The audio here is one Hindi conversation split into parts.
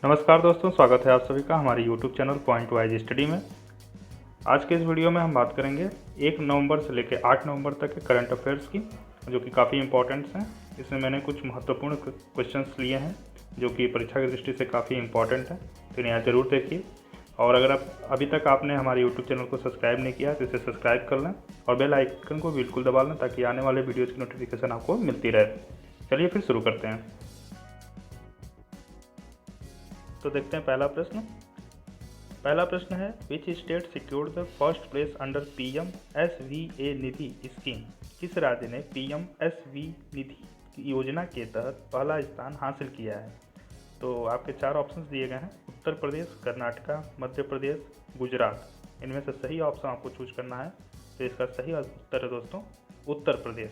नमस्कार दोस्तों, स्वागत है आप सभी का हमारे YouTube channel point wise study में। आज के इस वीडियो में हम बात करेंगे 1 नवंबर से लेकर 8 नवंबर तक के करंट अफेयर्स की, जो कि काफ़ी इंपॉर्टेंट्स हैं। इसमें मैंने कुछ महत्वपूर्ण क्वेश्चंस लिए हैं जो कि परीक्षा की दृष्टि से काफ़ी इंपॉर्टेंट है, तो इन्हें ज़रूर देखिए। और अगर आप अभी तक आपने हमारे YouTube चैनल को सब्सक्राइब नहीं किया तो इसे सब्सक्राइब कर लें और बेल आइकन को बिल्कुल दबा लें ताकि आने वाले वीडियोज़ की नोटिफिकेशन आपको मिलती रहे। चलिए फिर शुरू करते हैं। तो देखते हैं पहला प्रश्न है, which state secured the first place under PMSVA Nidhi scheme. किस राज्य ने PMSV निधि योजना के तहत पहला स्थान हासिल किया है? तो आपके 4 ऑप्शंस दिए गए हैं, उत्तर प्रदेश, कर्नाटका, मध्य प्रदेश, गुजरात। इनमें से सही ऑप्शन आपको चूज करना है। तो इसका सही उत्तर है दोस्तों उत्तर प्रदेश।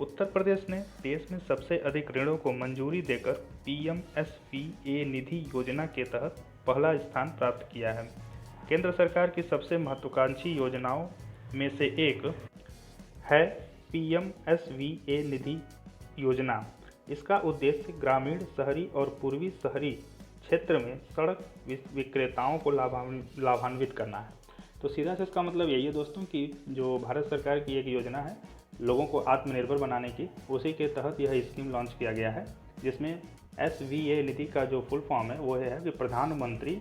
उत्तर प्रदेश ने देश में सबसे अधिक ऋणों को मंजूरी देकर PMSVA निधि योजना के तहत पहला स्थान प्राप्त किया है। केंद्र सरकार की सबसे महत्वाकांक्षी योजनाओं में से एक है PMSVA निधि योजना। इसका उद्देश्य ग्रामीण, शहरी और पूर्वी शहरी क्षेत्र में सड़क विक्रेताओं को लाभान्वित करना है। तो सीधा से इसका मतलब यही है दोस्तों कि जो भारत सरकार की एक योजना है लोगों को आत्मनिर्भर बनाने की, उसी के तहत यह स्कीम लॉन्च किया गया है, जिसमें SVA निधि का जो फुल फॉर्म है वो है कि प्रधानमंत्री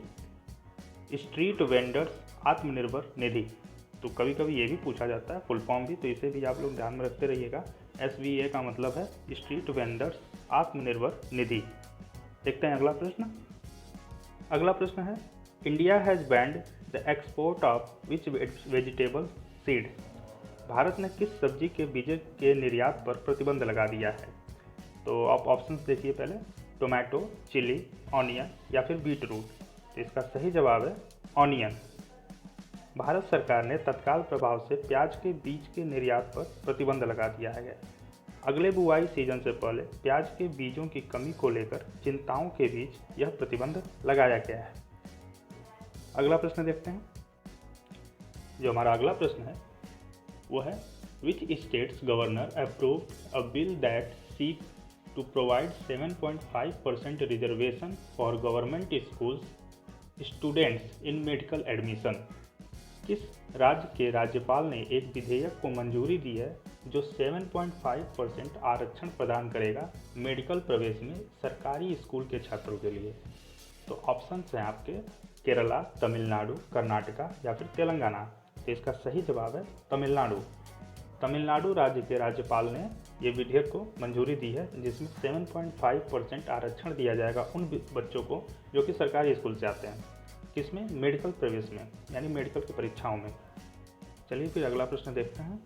स्ट्रीट वेंडर्स आत्मनिर्भर निधि। तो कभी कभी ये भी पूछा जाता है फुल फॉर्म भी, तो इसे भी आप लोग ध्यान में रखते रहिएगा। SVA का मतलब है स्ट्रीट वेंडर्स आत्मनिर्भर निधि। देखते हैं अगला प्रश्न है, India has band the export of which vegetable seed. Bharat ने किस सब्जी के बीज के निर्यात पर प्रतिबंध लगा दिया है? तो आप ऑप्शंस देखिए पहले, टोमेटो, चिली, ऑनियन या फिर बीटरूट। तो इसका सही जवाब है ऑनियन। भारत सरकार ने तत्काल प्रभाव से प्याज के बीज के निर्यात पर प्रतिबंध लगा दिया है। अगले बुआई सीजन से पहले प्याज के बीजों की कमी को लेकर चिंताओं के बीच यह प्रतिबंध लगाया गया है। अगला प्रश्न देखते हैं। जो हमारा अगला प्रश्न है वो है, which states governor approved a bill that seek to provide 7.5% reservation for government schools students in medical admission. किस राज्य के राज्यपाल ने एक विधेयक को मंजूरी दी है जो 7.5% आरक्षण प्रदान करेगा मेडिकल प्रवेश में सरकारी स्कूल के छात्रों के लिए? तो ऑप्शंस हैं आपके केरला, तमिलनाडु, कर्नाटका या फिर तेलंगाना। तो इसका सही जवाब है तमिलनाडु। तमिलनाडु राज्य के राज्यपाल ने ये विधेयक को मंजूरी दी है जिसमें 7.5% आरक्षण दिया जाएगा उन बच्चों को जो कि सरकारी स्कूल से आते हैं, किसमें? मेडिकल प्रवेश में, यानी मेडिकल की परीक्षाओं में। चलिए फिर अगला प्रश्न देखते हैं।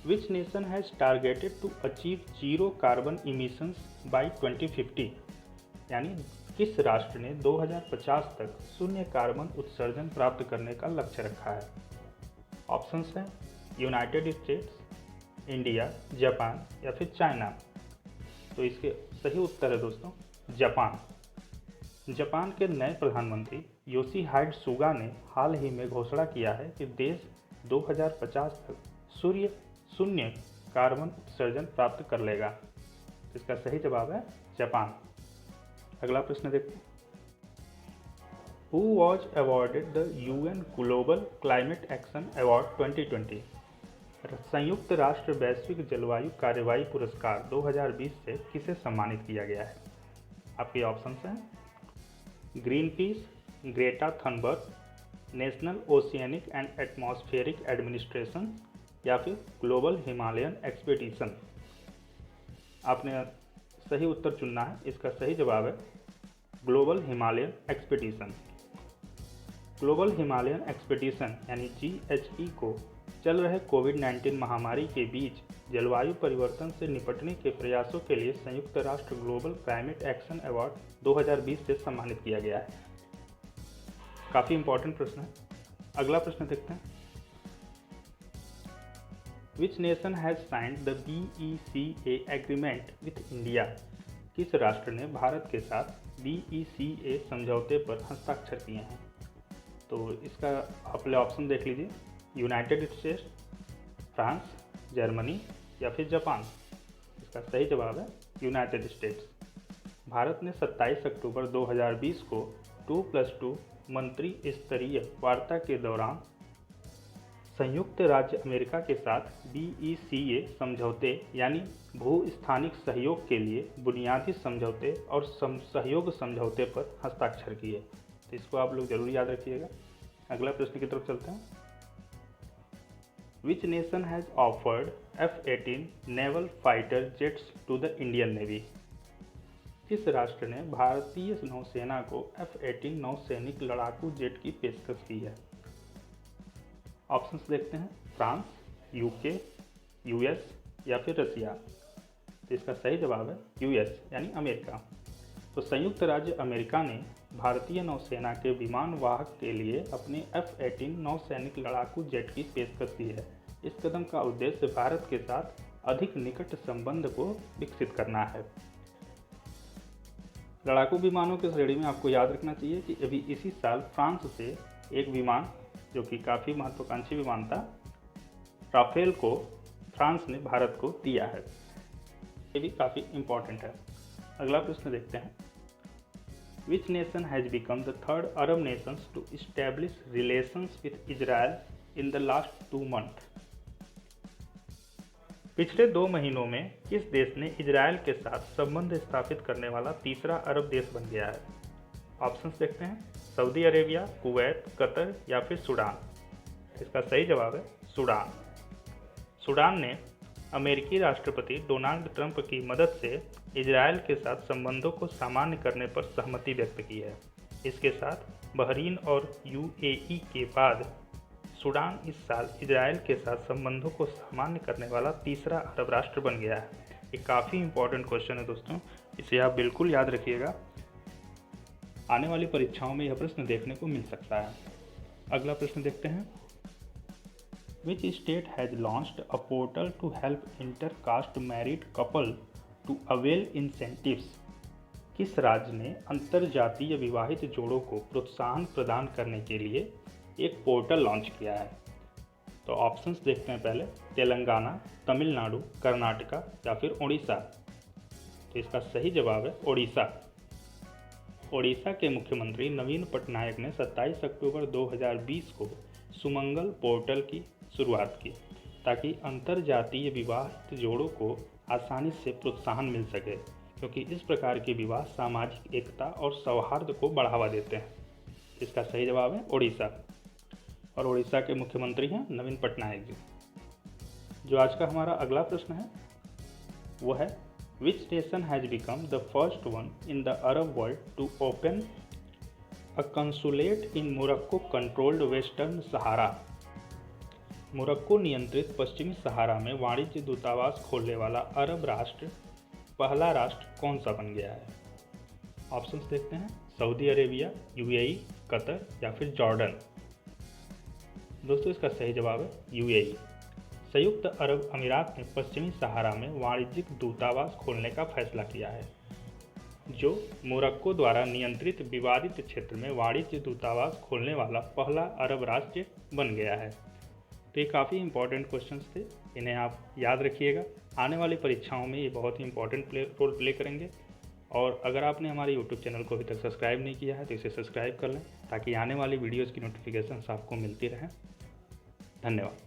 Which nation has targeted to achieve zero carbon emissions by 2050। यानी किस राष्ट्र ने 2050 तक शून्य कार्बन उत्सर्जन प्राप्त करने का लक्ष्य रखा है? ऑप्शंस हैं यूनाइटेड स्टेट्स, इंडिया, जापान या फिर चाइना। तो इसके सही उत्तर है दोस्तों जापान। जापान के नए प्रधानमंत्री योशिहाइड सुगा ने हाल ही में घोषणा किया है कि देश 2050 तक शून्य कार्बन उत्सर्जन प्राप्त कर लेगा। इसका सही जवाब है जापान। अगला प्रश्न देखते हैं। Who was awarded the UN Global Climate Action Award 2020? संयुक्त राष्ट्र वैश्विक जलवायु कार्रवाई पुरस्कार 2020 से किसे सम्मानित किया गया है? आपके ऑप्शंस हैं green peas, Greta Thunberg, national oceanic and atmospheric administration या फिर ग्लोबल हिमालयन एक्सपेडिशन। आपने सही उत्तर चुनना है। इसका सही जवाब है global Himalayan expedition. Global Himalayan expedition यानी GHE को चल रहे कोविड-19 महामारी के बीच जलवायु परिवर्तन से निपटने के प्रयासों के लिए संयुक्त राष्ट्र ग्लोबल क्लाइमेट एक्शन अवार्ड 2020 से सम्मानित किया गया है। काफ़ी इंपॉर्टेंट प्रश्न है। अगला प्रश्न देखते हैं। Which nation has signed the BECA agreement with India. किस राष्ट्र ने भारत के साथ BECA समझौते पर हस्ताक्षर किए हैं? तो इसका आप पहले ऑप्शन देख लीजिए, यूनाइटेड स्टेट्स, फ्रांस, जर्मनी या फिर जापान। इसका सही जवाब है यूनाइटेड स्टेट्स। भारत ने 27 अक्टूबर 2020 को 2+2 मंत्री स्तरीय वार्ता के दौरान संयुक्त राज्य अमेरिका के साथ BECA समझौते यानी भू-स्थानिक सहयोग के लिए बुनियादी समझौते और सहयोग समझौते पर हस्ताक्षर किए। तो इसको आप लोग जरूर याद रखिएगा। अगला प्रश्न की तरफ चलते हैं। Which nation has offered F-18 naval fighter jets to the Indian Navy? किस राष्ट्र ने भारतीय नौसेना को F-18 नौसैनिक लड़ाकू जेट की पेशकश की है? ऑप्शंस देखते हैं। फ्रांस, यूके, यूएस या फिर रसिया। तो इसका सही जवाब है यूएस यानी अमेरिका। तो संयुक्त राज्य अमेरिका ने भारतीय नौसेना के विमान वाहक के लिए अपने F-18 नौसैनिक लड़ाकू जेट की पेशकश की है। इस कदम का उद्देश्य भारत के साथ अधिक निकट संबंध को विकसित करना है। लड़ाकू विमानों की श्रेणी में आपको याद रखना चाहिए कि अभी इसी साल फ्रांस से एक विमान जो कि काफ़ी महत्वाकांक्षी विमान था, राफेल को फ्रांस ने भारत को दिया है। ये भी काफ़ी इम्पोर्टेंट है। अगला प्रश्न देखते हैं। Which nation has become the third Arab nations to establish relations with Israel in the last 2 months? पिछले 2 महीनों में किस देश ने इजरायल के साथ संबंध स्थापित करने वाला तीसरा अरब देश बन गया है? ऑप्शंस देखते हैं। सऊदी अरेबिया, कुवैत, कतर या फिर सूडान। इसका सही जवाब है सूडान। सूडान ने अमेरिकी राष्ट्रपति डोनाल्ड ट्रंप की मदद से इजरायल के साथ संबंधों को सामान्य करने पर सहमति व्यक्त की है। इसके साथ बहरीन और UAE के बाद सूडान इस साल इजरायल के साथ संबंधों को सामान्य करने वाला तीसरा अरब राष्ट्र बन गया है। ये काफ़ी इंपॉर्टेंट क्वेश्चन है दोस्तों, इसे आप बिल्कुल याद रखिएगा। आने वाली परीक्षाओं में यह प्रश्न देखने को मिल सकता है। अगला प्रश्न देखते हैं। Which state has launched a portal to help inter-caste married couple to avail incentives? किस राज्य ने अंतरजातीय विवाहित जोड़ों को प्रोत्साहन प्रदान करने के लिए एक पोर्टल लॉन्च किया है? तो ऑप्शंस देखते हैं पहले। तेलंगाना, तमिलनाडु, कर्नाटका या फिर उड़ीसा। तो इसका सही जवाब है उड़ीसा। ओडिशा के मुख्यमंत्री नवीन पटनायक ने 27 अक्टूबर 2020 को सुमंगल पोर्टल की शुरुआत की ताकि अंतरजातीय विवाहित जोड़ों को आसानी से प्रोत्साहन मिल सके, क्योंकि इस प्रकार के विवाह सामाजिक एकता और सौहार्द को बढ़ावा देते हैं। इसका सही जवाब है ओडिशा और ओडिशा के मुख्यमंत्री हैं नवीन पटनायक जी। जो आज का हमारा अगला प्रश्न है वो है Which nation has become the first one in the Arab world to open a consulate in Morocco-controlled Western Sahara? Morocco नियंत्रित पश्चिमी सहारा में वाणिज्य दूतावास खोलने वाला अरब राष्ट्र पहला राष्ट्र कौन सा बन गया है? ऑप्शंस देखते हैं। सऊदी अरेबिया, UAE, कतर या फिर जॉर्डन। दोस्तों इसका सही जवाब है UAE। संयुक्त अरब अमीरात ने पश्चिमी सहारा में वाणिज्यिक दूतावास खोलने का फैसला किया है, जो मोरक्को द्वारा नियंत्रित विवादित क्षेत्र में वाणिज्य दूतावास खोलने वाला पहला अरब राष्ट्र बन गया है। तो ये काफ़ी इंपॉर्टेंट क्वेश्चंस थे, इन्हें आप याद रखिएगा। आने वाली परीक्षाओं में ये बहुत ही इंपॉर्टेंट रोल प्ले करेंगे। और अगर आपने हमारे यूट्यूब चैनल को अभी तक सब्सक्राइब नहीं किया है तो इसे सब्सक्राइब कर लें ताकि आने वाली वीडियोज़ की नोटिफिकेशन आपको मिलती रहें। धन्यवाद।